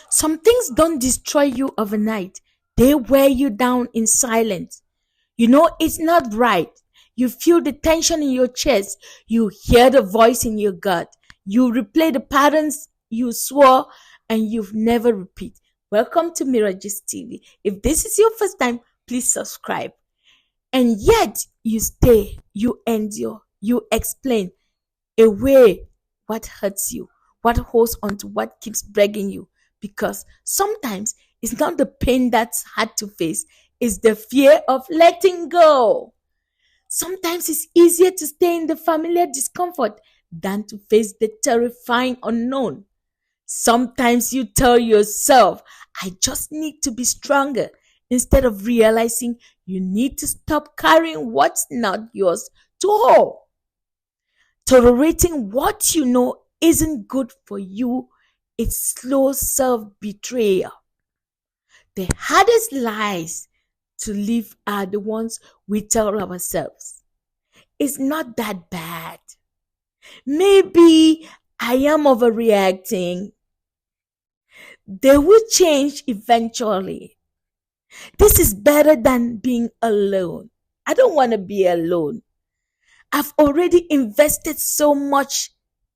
Some things don't destroy you overnight, they wear you down in silence. You know it's not right. You feel the tension in your chest. You hear the voice in your gut. You replay the patterns you swore and you've never repeat. Welcome to Mirages TV. If this is your first time, please subscribe. And yet you stay, you endure, you explain away what hurts you, what holds on to what keeps begging you. Because sometimes it's not the pain that's hard to face, it's the fear of letting go. Sometimes it's easier to stay in the familiar discomfort than to face the terrifying unknown. Sometimes you tell yourself, I just need to be stronger, instead of realizing you need to stop carrying what's not yours to hold. Tolerating what you know isn't good for you, it's slow self betrayal. The hardest lies to live are the ones we tell ourselves. It's not that bad. Maybe I am overreacting. They will change eventually. This is better than being alone. I don't want to be alone. I've already invested so much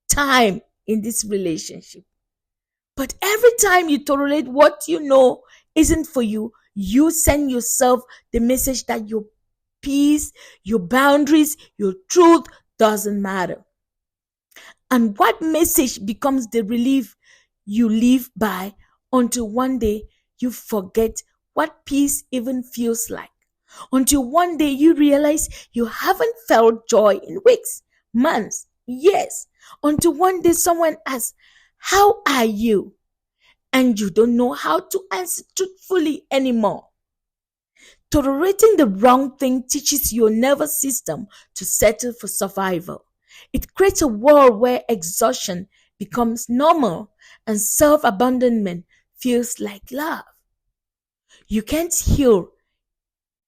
time in this relationship. But every time you tolerate what you know isn't for you, you send yourself the message that your peace, your boundaries, your truth doesn't matter. And what message becomes the relief you live by until one day you forget what peace even feels like? Until one day you realize you haven't felt joy in weeks, months, years. Until one day someone asks, how are you? And you don't know how to answer truthfully anymore. Tolerating the wrong thing teaches your nervous system to settle for survival. It creates a world where exhaustion becomes normal and self abandonment feels like love. You can't heal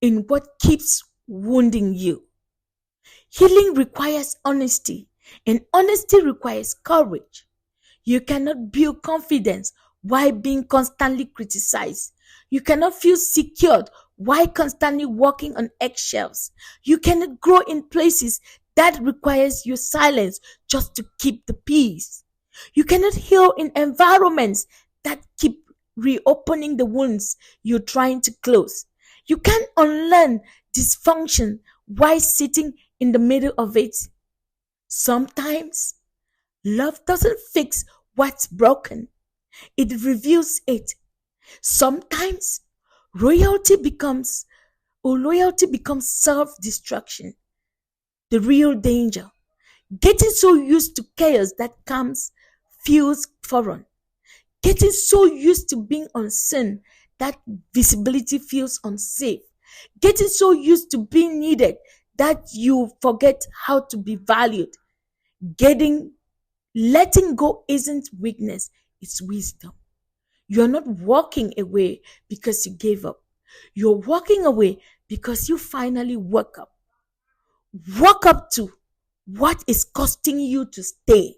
in what keeps wounding you. Healing requires honesty, and honesty requires courage. You cannot build confidence while being constantly criticized. You cannot feel secured while constantly walking on eggshells. You cannot grow in places that requires your silence just to keep the peace. You cannot heal in environments that keep reopening the wounds you're trying to close. You can't unlearn dysfunction while sitting in the middle of it. Sometimes love doesn't fix what's broken, it reveals it. Sometimes royalty becomes loyalty becomes self-destruction, the real danger. Getting so used to chaos that comes feels foreign. Getting so used to being unseen that visibility feels unsafe. Getting so used to being needed that you forget how to be valued. Getting Letting go isn't weakness, it's wisdom. You're not walking away because you gave up. You're walking away because you finally woke up. Woke up to what is costing you to stay.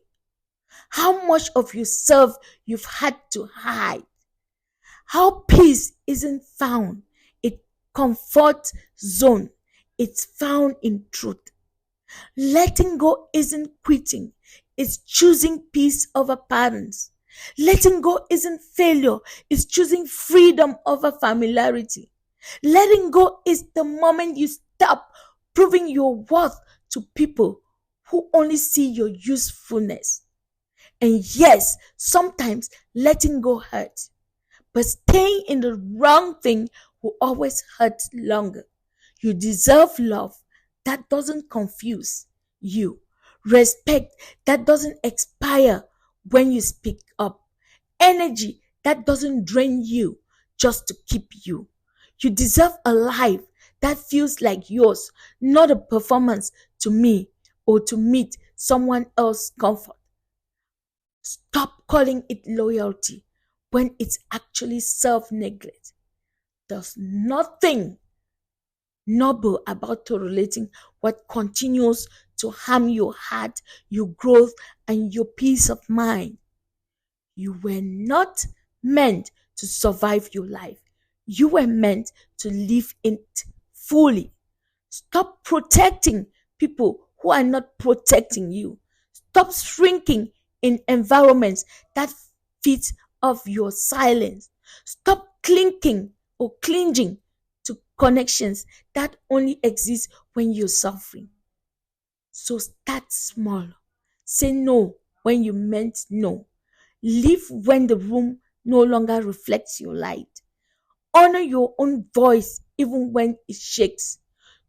How much of yourself you've had to hide. How peace isn't found in comfort zone. It's found in truth. Letting go isn't quitting, it's choosing peace over patterns. Letting go isn't failure, it's choosing freedom over familiarity. Letting go is the moment you stop proving your worth to people who only see your usefulness. And yes, sometimes letting go hurts, but staying in the wrong thing will always hurt longer. You deserve love that doesn't confuse you, respect that doesn't expire when you speak up, energy that doesn't drain you just to keep you. You deserve a life that feels like yours, not a performance to me or to meet someone else's comfort. Stop calling it loyalty when it's actually self neglect. There's nothing noble about tolerating what continues to harm your heart, your growth, and your peace of mind. You were not meant to survive your life. You were meant to live it fully. Stop protecting people who are not protecting you. Stop shrinking in environments that feed off your silence. Stop clinking or clinging to connections that only exist when you're suffering. So start small. Say no when you meant no. Leave when the room no longer reflects your light. Honor your own voice even when it shakes.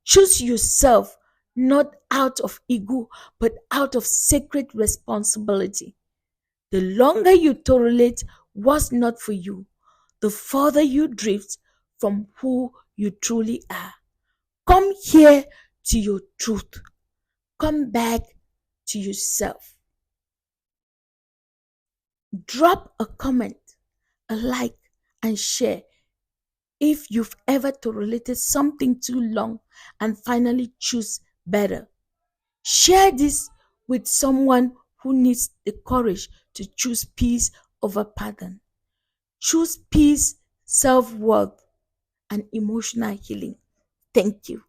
Choose yourself not out of ego but out of sacred responsibility. The longer you tolerate what's not for you, the further you drift from who you truly are. Come here to your truth. Come back to yourself. Drop a comment, a like, and share if you've ever tolerated something too long and finally choose better. Share this with someone who needs the courage to choose peace over pardon. Choose peace, self worth, and emotional healing. Thank you.